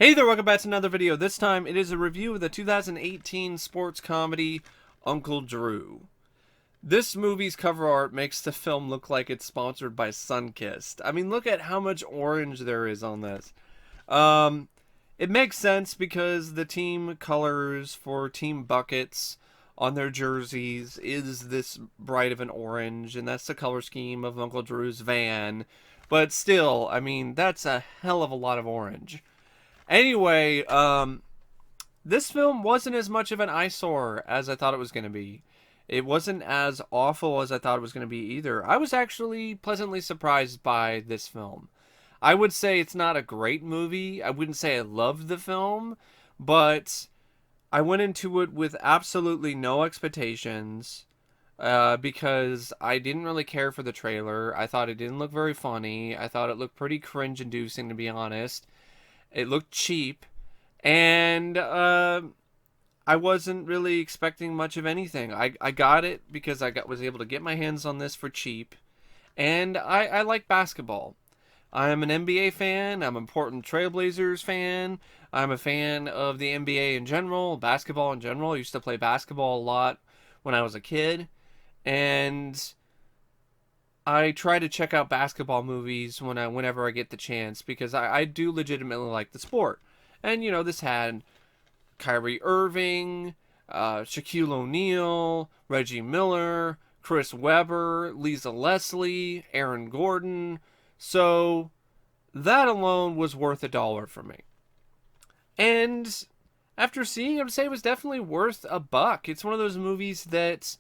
Hey there, welcome back to another video. This time it is a review of the 2018 sports comedy Uncle Drew. This movie's cover art makes the film look like it's sponsored by Sunkist. I mean, look at how much orange there is on this. It makes sense because the team colors for team buckets on their jerseys is this bright of an orange, and that's the color scheme of Uncle Drew's van. But still, I mean, that's a hell of a lot of orange. Anyway, this film wasn't as much of an eyesore as I thought it was going to be. It wasn't as awful as I thought it was going to be either. I was actually pleasantly surprised by this film. I would say it's not a great movie. I wouldn't say I loved the film, but I went into it with absolutely no expectations because I didn't really care for the trailer. I thought it didn't look very funny. I thought it looked pretty cringe-inducing, to be honest. It looked cheap, and I wasn't really expecting much of anything. I got it because was able to get my hands on this for cheap, and I like basketball. I'm an NBA fan. I'm a Portland Trailblazers fan. I'm a fan of the NBA in general, basketball in general. I used to play basketball a lot when I was a kid, and I try to check out basketball movies whenever I get the chance because I do legitimately like the sport. And you know, this had Kyrie Irving, Shaquille O'Neal, Reggie Miller, Chris Webber, Lisa Leslie, Aaron Gordon. So that alone was worth $1 for me. And after seeing it, I would say it was definitely worth $1. It's one of those movies that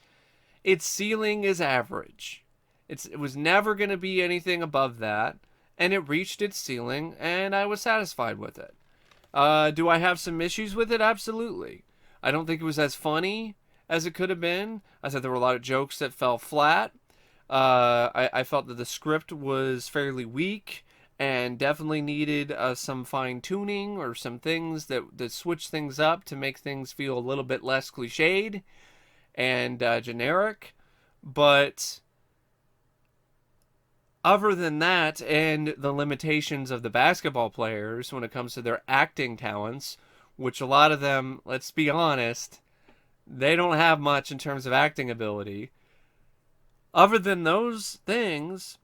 its ceiling is average. It was never going to be anything above that, and it reached its ceiling, and I was satisfied with it. Do I have some issues with it? Absolutely. I don't think it was as funny as it could have been. I said there were a lot of jokes that fell flat. I felt that the script was fairly weak and definitely needed some fine-tuning or some things that switch things up to make things feel a little bit less cliched and generic. But other than that, and the limitations of the basketball players when it comes to their acting talents, which a lot of them, let's be honest, they don't have much in terms of acting ability. Other than those things,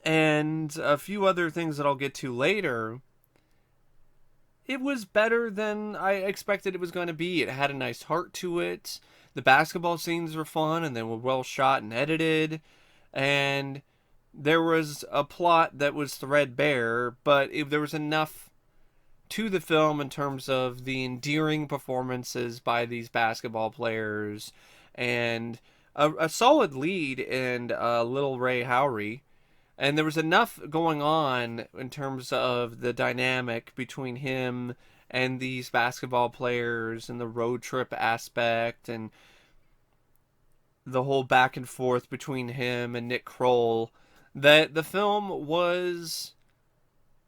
and a few other things that I'll get to later, it was better than I expected it was going to be. It had a nice heart to it. The basketball scenes were fun, and they were well shot and edited. And there was a plot that was threadbare, but there was enough to the film in terms of the endearing performances by these basketball players and a solid lead in Lil Rel Howery. And there was enough going on in terms of the dynamic between him and these basketball players and the road trip aspect and the whole back and forth between him and Nick Kroll that the film was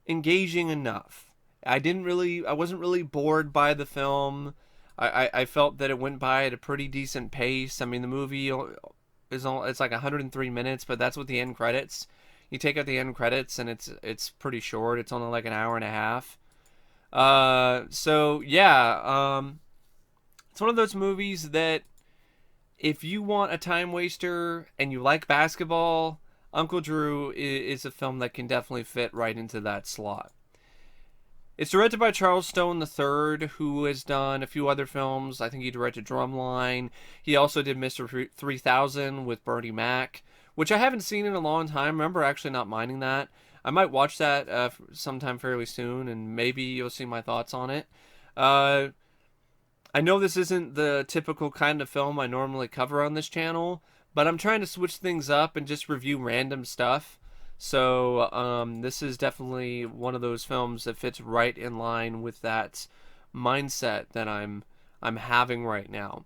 engaging enough. I wasn't really bored by the film. I felt that it went by at a pretty decent pace. I mean, the movie it's like 103 minutes, but that's with the end credits. You take out the end credits and it's pretty short. It's only like an hour and a half. So yeah, it's one of those movies that if you want a time waster and you like basketball, Uncle Drew is a film that can definitely fit right into that slot. It's directed by Charles Stone III, who has done a few other films. I think he directed Drumline. He also did Mr. 3000 with Bernie Mac, which I haven't seen in a long time. I remember actually not minding that. I might watch that sometime fairly soon, and maybe you'll see my thoughts on it. I know this isn't the typical kind of film I normally cover on this channel, but I'm trying to switch things up and just review random stuff. So this is definitely one of those films that fits right in line with that mindset that I'm having right now.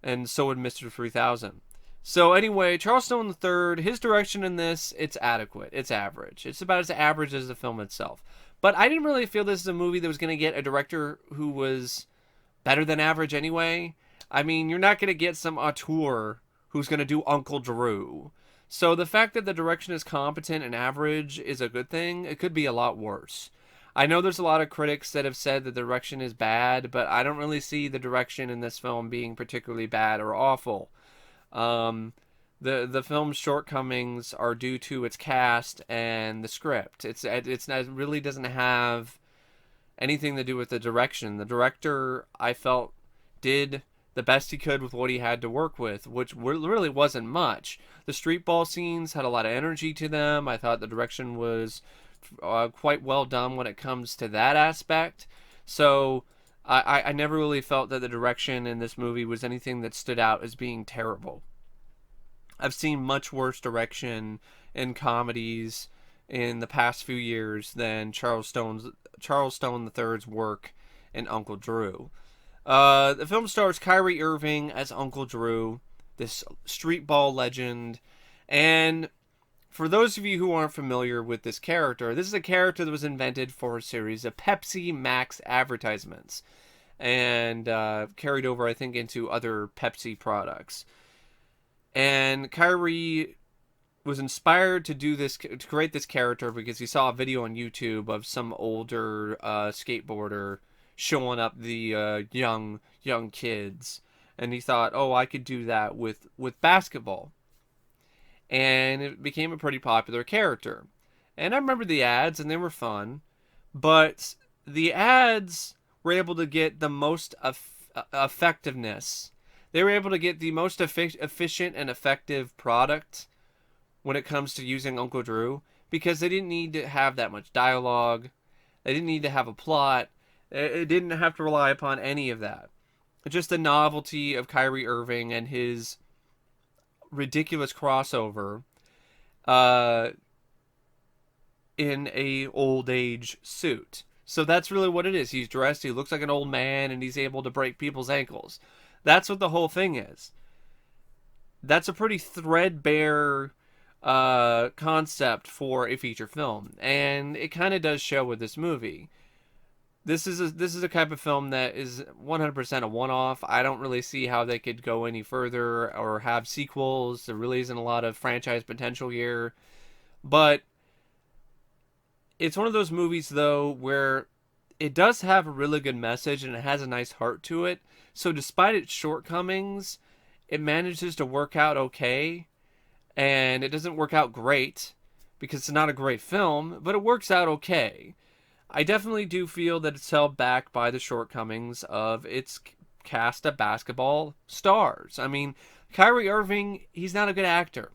And so would Mr. 3000. So anyway, Charles Stone III, his direction in this, it's adequate. It's average. It's about as average as the film itself. But I didn't really feel this is a movie that was going to get a director who was better than average anyway. I mean, you're not going to get some auteur who's going to do Uncle Drew. So the fact that the direction is competent and average is a good thing. It could be a lot worse. I know there's a lot of critics that have said the direction is bad, but I don't really see the direction in this film being particularly bad or awful. Um, the film's shortcomings are due to its cast and the script. It's not, it really doesn't have anything to do with the direction. The director, I felt, did the best he could with what he had to work with, which really wasn't much. The street ball scenes had a lot of energy to them. I thought the direction was quite well done when it comes to that aspect. So I never really felt that the direction in this movie was anything that stood out as being terrible. I've seen much worse direction in comedies in the past few years than Charles Stone III's work in Uncle Drew. The film stars Kyrie Irving as Uncle Drew, this street ball legend. And for those of you who aren't familiar with this character, this is a character that was invented for a series of Pepsi Max advertisements and carried over, I think, into other Pepsi products. And Kyrie was inspired to do this, to create this character because he saw a video on YouTube of some older skateboarder showing up the young kids, and he thought, oh, I could do that with basketball, and it became a pretty popular character. And I remember the ads, and they were fun, but the ads were able to get the most effectiveness. They were able to get the most efficient and effective product when it comes to using Uncle Drew, because they didn't need to have that much dialogue. They didn't need to have a plot. It didn't have to rely upon any of that. Just the novelty of Kyrie Irving and his ridiculous crossover in a old age suit. So that's really what it is. He's dressed, he looks like an old man, and he's able to break people's ankles. That's what the whole thing is. That's a pretty threadbare concept for a feature film, and it kind of does show with this movie. This is a type of film that is 100% a one-off. I don't really see how they could go any further or have sequels. There really isn't a lot of franchise potential here. But it's one of those movies, though, where it does have a really good message and it has a nice heart to it. So despite its shortcomings, it manages to work out okay. And it doesn't work out great because it's not a great film, but it works out okay. I definitely do feel that it's held back by the shortcomings of its cast of basketball stars. I mean, Kyrie Irving, he's not a good actor.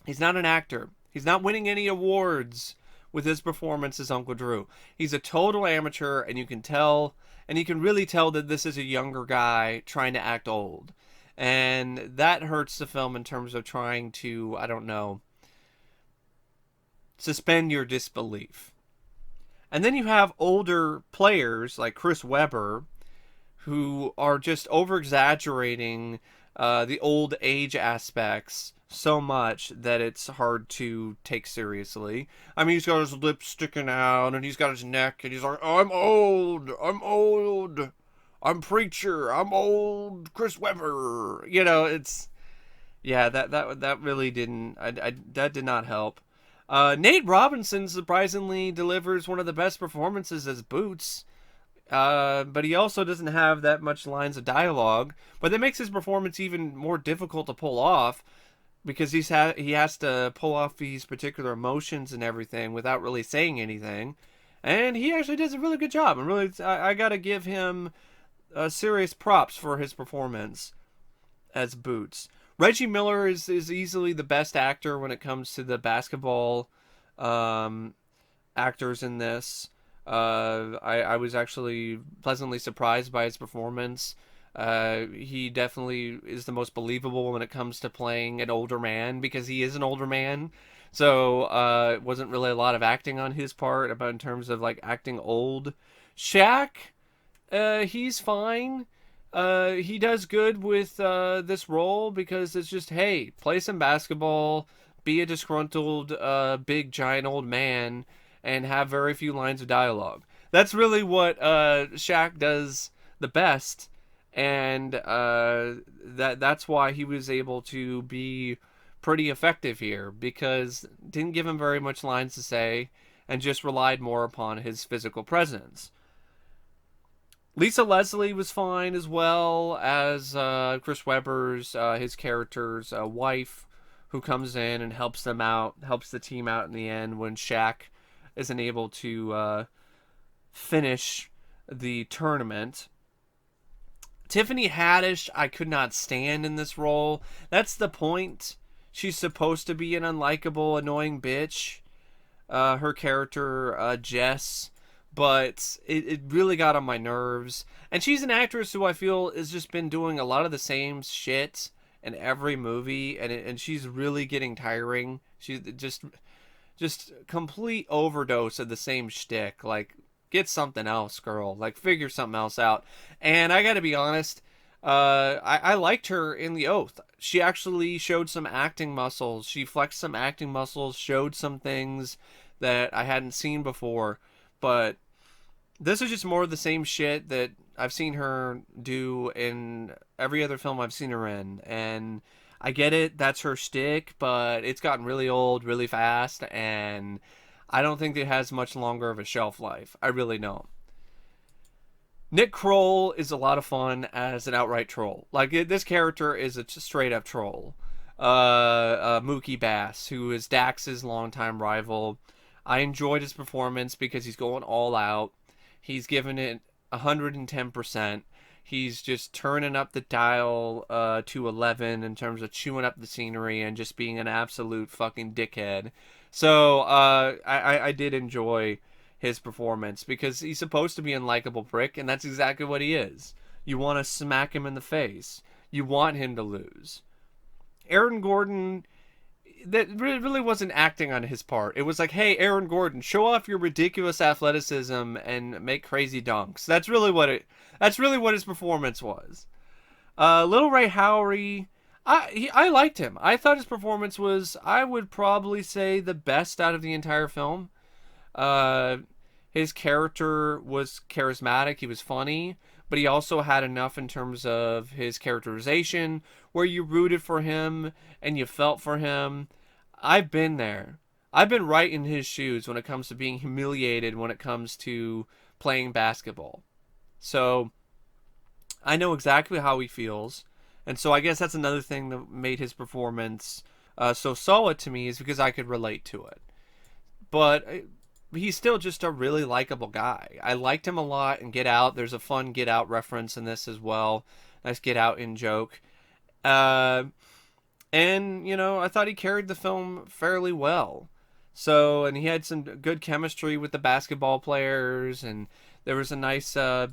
He's not an actor. He's not winning any awards with his performance as Uncle Drew. He's a total amateur, and you can tell, and you can really tell that this is a younger guy trying to act old. And that hurts the film in terms of trying to, I don't know, suspend your disbelief. And then you have older players like Chris Webber who are just over-exaggerating the old age aspects so much that it's hard to take seriously. I mean, he's got his lips sticking out, and he's got his neck, and he's like, oh, I'm old, I'm preacher, I'm old Chris Webber. You know, it's, yeah, that really didn't, that did not help. Nate Robinson surprisingly delivers one of the best performances as Boots. But he also doesn't have that much lines of dialogue. But that makes his performance even more difficult to pull off, because he has to pull off these particular emotions and everything without really saying anything. And he actually does a really good job. And really, I gotta give him serious props for his performance as Boots. Reggie Miller is easily the best actor when it comes to the basketball actors in this. I was actually pleasantly surprised by his performance. He definitely is the most believable when it comes to playing an older man, because he is an older man. So it wasn't really a lot of acting on his part about in terms of like acting old. Shaq, he's fine. He does good with this role because it's just, hey, play some basketball, be a disgruntled, big, giant old man, and have very few lines of dialogue. That's really what Shaq does the best, and that's why he was able to be pretty effective here, because didn't give him very much lines to say, and just relied more upon his physical presence. Lisa Leslie was fine as well as Chris Webber's his character's wife, who comes in and helps them out, helps the team out in the end when Shaq isn't able to finish the tournament. Tiffany Haddish, I could not stand in this role. That's the point. She's supposed to be an unlikable, annoying bitch. Her character, Jess. But it really got on my nerves. And she's an actress who I feel has just been doing a lot of the same shit in every movie. And she's really getting tiring. She's just complete overdose of the same shtick. Like, get something else, girl. Like, figure something else out. And I gotta be honest, I liked her in The Oath. She actually showed some acting muscles. She flexed some acting muscles, showed some things that I hadn't seen before. But this is just more of the same shit that I've seen her do in every other film I've seen her in. And I get it, that's her shtick, but it's gotten really old really fast, and I don't think it has much longer of a shelf life. I really don't. Nick Kroll is a lot of fun as an outright troll. Like, this character is a straight up troll. Mookie Bass, who is Dax's longtime rival. I enjoyed his performance because he's going all out. He's given it 110%. He's just turning up the dial to 11 in terms of chewing up the scenery and just being an absolute fucking dickhead. So I did enjoy his performance because he's supposed to be an unlikable prick, and that's exactly what he is. You want to smack him in the face. You want him to lose. Aaron Gordon, that really wasn't acting on his part. It was like, hey, Aaron Gordon, show off your ridiculous athleticism and make crazy dunks. That's really what his performance was. Lil Rel Howery, I liked him. I thought his performance was, I would probably say, the best out of the entire film. His character was charismatic. He was funny, but he also had enough in terms of his characterization where you rooted for him and you felt for him. I've been there. I've been right in his shoes when it comes to being humiliated when it comes to playing basketball. So I know exactly how he feels. And so I guess that's another thing that made his performance so solid to me, is because I could relate to it. But he's still just a really likable guy. I liked him a lot in Get Out. There's a fun Get Out reference in this as well. Nice Get Out in joke. And, you know, I thought he carried the film fairly well. So, and he had some good chemistry with the basketball players, and there was a nice there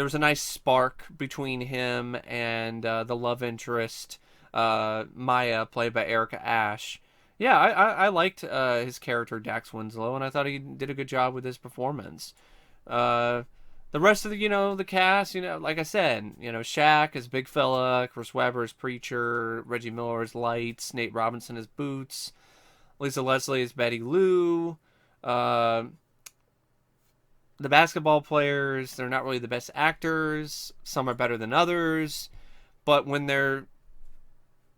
was a nice spark between him and the love interest, Maya, played by Erica Ashe. Yeah, I liked his character, Dax Winslow, and I thought he did a good job with his performance. The rest of the cast, like I said, Shaq as Big Fella, Chris Webber as Preacher, Reggie Miller as Lights, Nate Robinson as Boots, Lisa Leslie as Betty Lou. The basketball players, they're not really the best actors. Some are better than others. But when they're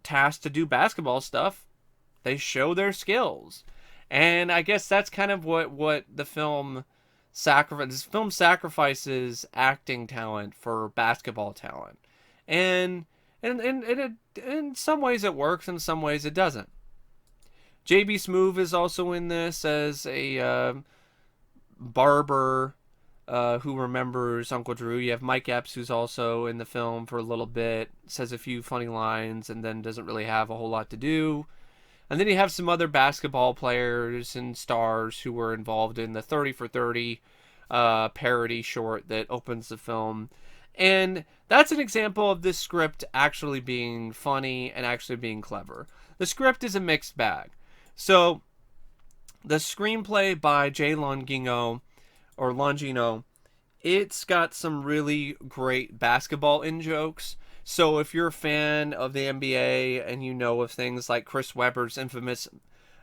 tasked to do basketball stuff, they show their skills. And I guess that's kind of what the film sacrifices. This film sacrifices acting talent for basketball talent. And in some ways it works, in some ways it doesn't. J.B. Smoove is also in this as a barber who remembers Uncle Drew. You have Mike Epps, who's also in the film for a little bit, says a few funny lines, and then doesn't really have a whole lot to do. And then you have some other basketball players and stars who were involved in the 30 for 30 parody short that opens the film. And that's an example of this script actually being funny and actually being clever. The script is a mixed bag. So the screenplay by Jay Longino, it's got some really great basketball in-jokes. So if you're a fan of the NBA and you know of things like Chris Webber's infamous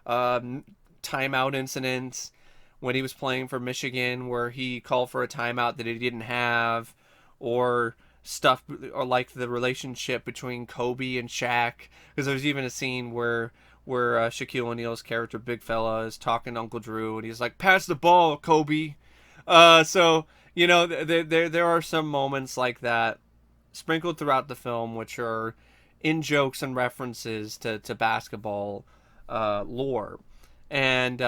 timeout incident when he was playing for Michigan, where he called for a timeout that he didn't have, or stuff, or like the relationship between Kobe and Shaq, because there's even a scene where Shaquille O'Neal's character, Big Fella, is talking to Uncle Drew, and he's like, "Pass the ball, Kobe." So there are some moments like that sprinkled throughout the film, which are in jokes and references to basketball lore. And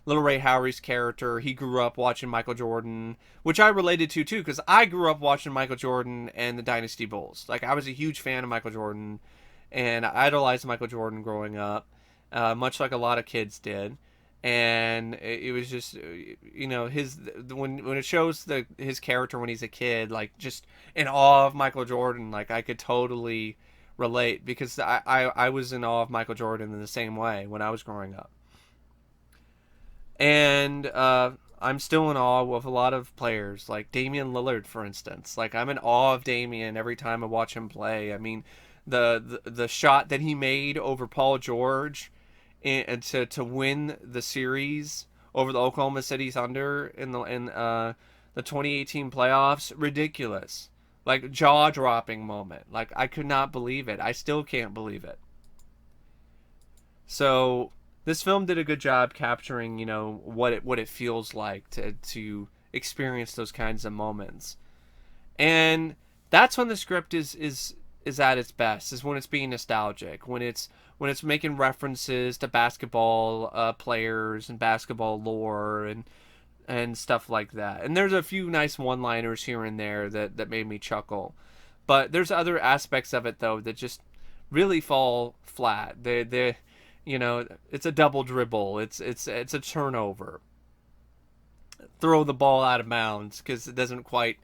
Lil Rel Howery's character, he grew up watching Michael Jordan, which I related to too, because I grew up watching Michael Jordan and the Dynasty Bulls. Like, I was a huge fan of Michael Jordan, and I idolized Michael Jordan growing up, much like a lot of kids did. And it was just, his when it shows his character when he's a kid, like, just in awe of Michael Jordan, like, I could totally relate, because I was in awe of Michael Jordan in the same way when I was growing up. And I'm still in awe of a lot of players, like Damian Lillard, for instance. Like, I'm in awe of Damian every time I watch him play. I mean, the shot that he made over Paul George, and to win the series over the Oklahoma City Thunder in the 2018 playoffs, ridiculous. Like, jaw-dropping moment. Like, I could not believe it. I still can't believe it. So this film did a good job capturing, what it feels like to experience those kinds of moments. And that's when the script is at its best, is when it's being nostalgic, when it's making references to basketball players and basketball lore and stuff like that. And there's a few nice one-liners here and there that made me chuckle. But there's other aspects of it, though, that just really fall flat. They it's a double dribble. It's a turnover. Throw the ball out of bounds because it doesn't quite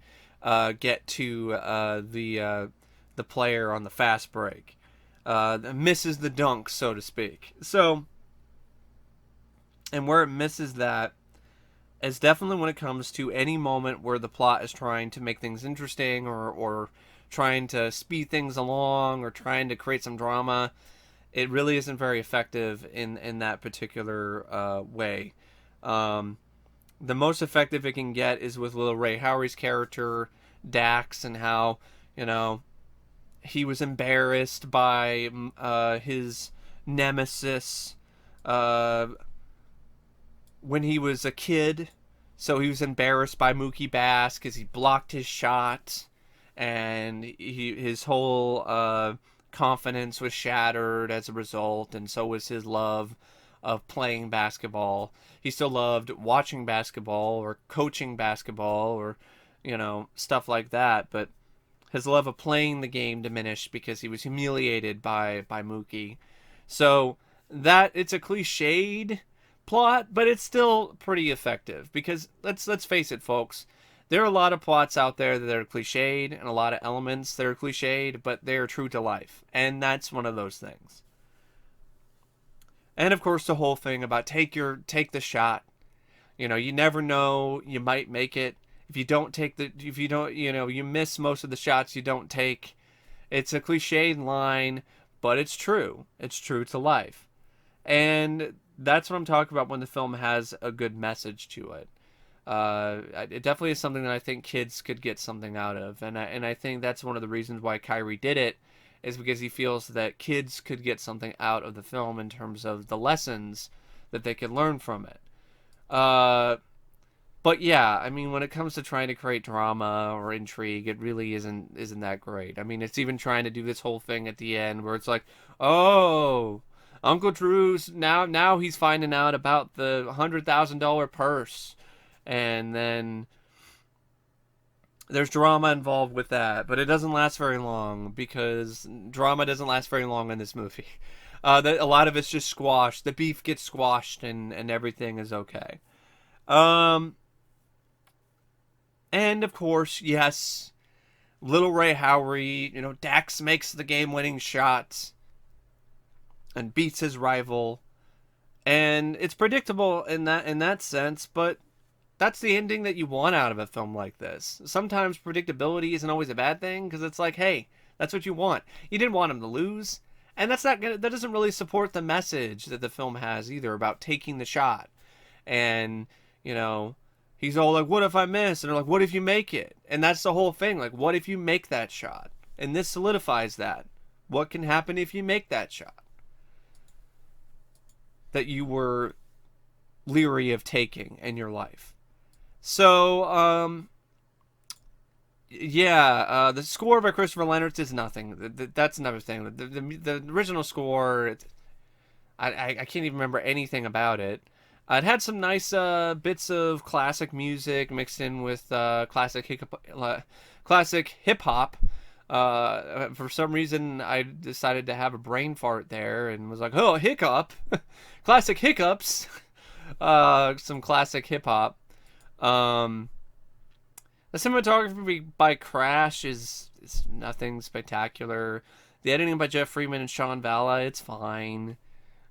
get to the player on the fast break. Misses the dunk, so to speak. So, and where it misses that is definitely when it comes to any moment where the plot is trying to make things interesting, or trying to speed things along, or trying to create some drama. It really isn't very effective in that particular way. The most effective it can get is with Lil Rel Howery's character, Dax, and how, he was embarrassed by his nemesis when he was a kid. So he was embarrassed by Mookie Bass because he blocked his shot, and his whole confidence was shattered as a result, and so was his love of playing basketball. He still loved watching basketball or coaching basketball, or stuff like that, but his love of playing the game diminished because he was humiliated by Mookie. So that, it's a cliched plot, but it's still pretty effective, because let's face it, folks, there are a lot of plots out there that are cliched, and a lot of elements that are cliched, but they're true to life. And that's one of those things. And of course, the whole thing about take the shot. You never know, you might make it. If you miss most of the shots you don't take. It's a cliched line, but it's true. It's true to life. And that's what I'm talking about when the film has a good message to it. It definitely is something that I think kids could get something out of, and I think that's one of the reasons why Kyrie did it, is because he feels that kids could get something out of the film in terms of the lessons that they could learn from it. But yeah, I mean, when it comes to trying to create drama or intrigue, it really isn't that great. I mean, it's even trying to do this whole thing at the end where it's like, oh, Uncle Drew's now he's finding out about the $100,000 purse. And then there's drama involved with that, but it doesn't last very long, because drama doesn't last very long in this movie. A lot of it's just squashed. The beef gets squashed, and everything is okay. And of course, yes, Lil Rel Howery, Dax makes the game-winning shot and beats his rival, and it's predictable in that sense, but that's the ending that you want out of a film like this. Sometimes predictability isn't always a bad thing, because it's like, hey, that's what you want. You didn't want him to lose, and that doesn't really support the message that the film has either, about taking the shot and He's all like, what if I miss? And they're like, what if you make it? And that's the whole thing. Like, what if you make that shot? And this solidifies that. What can happen if you make that shot that you were leery of taking in your life? So, yeah, the score by Christopher Leonard is nothing. That's another thing. The original score, I can't even remember anything about it. It had some nice bits of classic music mixed in with classic hip hop. For some reason, I decided to have a brain fart there and was like, "Oh, hiccup, classic hiccups." Some classic hip hop. Um, the cinematography by Crash is nothing spectacular. The editing by Jeff Freeman and Sean Valla, it's fine.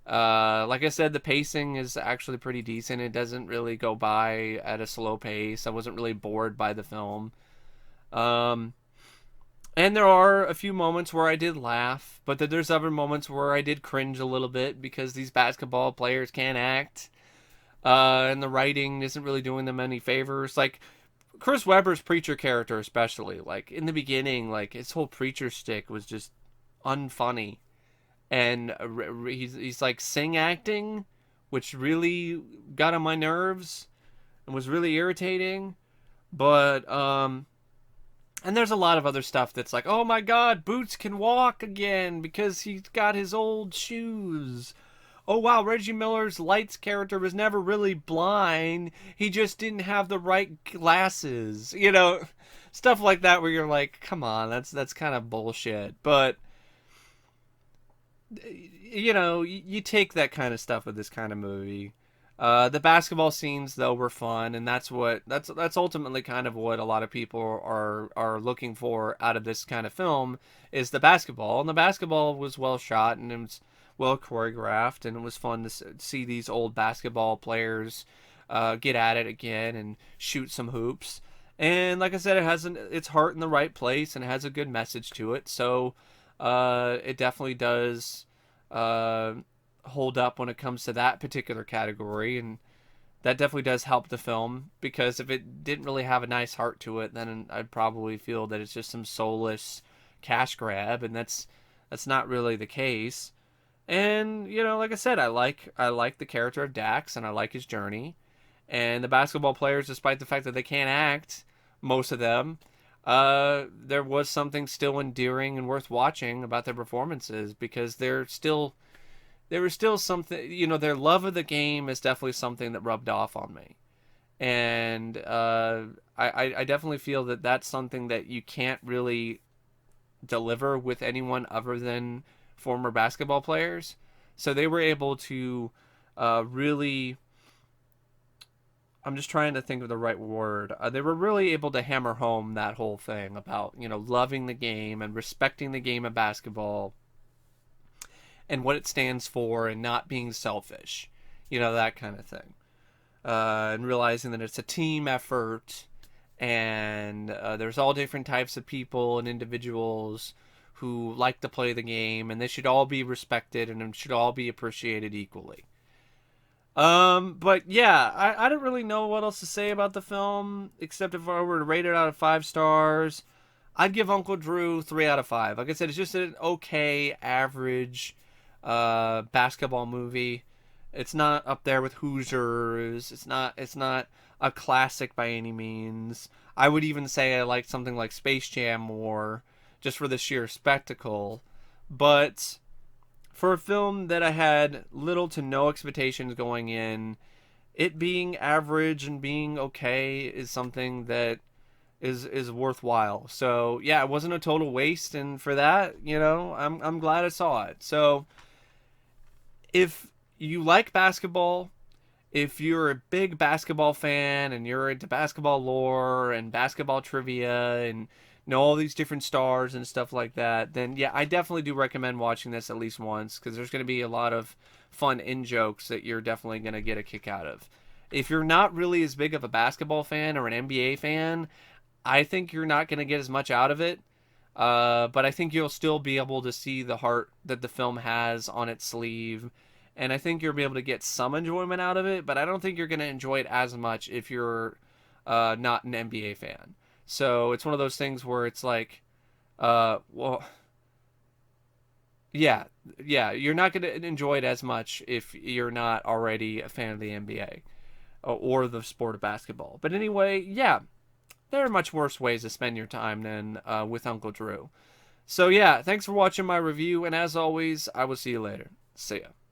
Like I said, the pacing is actually pretty decent. It doesn't really go by at a slow pace. I wasn't really bored by the film. And there are a few moments where I did laugh, but then there's other moments where I did cringe a little bit because these basketball players can't act. And the writing isn't really doing them any favors. Like, Chris Webber's preacher character especially. Like, in the beginning, like, his whole preacher stick was just unfunny. And he's like sing acting, which really got on my nerves and was really irritating. But, and there's a lot of other stuff that's like, oh my god, Boots can walk again because he's got his old shoes. Oh wow, Reggie Miller's Lights character was never really blind. He just didn't have the right glasses. You know, stuff like that where you're like, come on, that's kind of bullshit. But, you know, you take that kind of stuff with this kind of movie. The basketball scenes though were fun, and that's ultimately kind of what a lot of people are looking for out of this kind of film is the basketball. And the basketball was well shot and it was well choreographed, and it was fun to see these old basketball players get at it again and shoot some hoops. And like I said, it has its heart in the right place and it has a good message to it. So it definitely does hold up when it comes to that particular category, and that definitely does help the film, because if it didn't really have a nice heart to it, then I'd probably feel that it's just some soulless cash grab, and that's not really the case. And you know, like I said, I like the character of Dax, and I like his journey. And the basketball players, despite the fact that they can't act, most of them, there was something still endearing and worth watching about their performances, because there was still something, you know, their love of the game is definitely something that rubbed off on me. And I definitely feel that that's something that you can't really deliver with anyone other than former basketball players. So they were able to really, I'm just trying to think of the right word. They were really able to hammer home that whole thing about, you know, loving the game and respecting the game of basketball and what it stands for and not being selfish, you know, that kind of thing. And realizing that it's a team effort, and there's all different types of people and individuals who like to play the game, and they should all be respected and should all be appreciated equally. But yeah, I don't really know what else to say about the film, except if I were to rate it out of 5 stars, I'd give Uncle Drew 3 out of 5. Like I said, it's just an okay, average basketball movie. It's not up there with Hoosiers. It's not a classic by any means. I would even say I like something like Space Jam more, just for the sheer spectacle. But for a film that I had little to no expectations going in, it being average and being okay is something that is worthwhile. So yeah, it wasn't a total waste, and for that, you know, I'm glad I saw it. So if you like basketball, if you're a big basketball fan and you're into basketball lore and basketball trivia and know all these different stars and stuff like that, then yeah, I definitely do recommend watching this at least once, because there's going to be a lot of fun in-jokes that you're definitely going to get a kick out of. If you're not really as big of a basketball fan or an NBA fan, I think you're not going to get as much out of it. But I think you'll still be able to see the heart that the film has on its sleeve. And I think you'll be able to get some enjoyment out of it, but I don't think you're going to enjoy it as much if you're not an NBA fan. So it's one of those things where it's like, well, yeah, yeah, you're not going to enjoy it as much if you're not already a fan of the NBA or the sport of basketball. But anyway, yeah, there are much worse ways to spend your time than with Uncle Drew. So yeah, thanks for watching my review, and as always, I will see you later. See ya.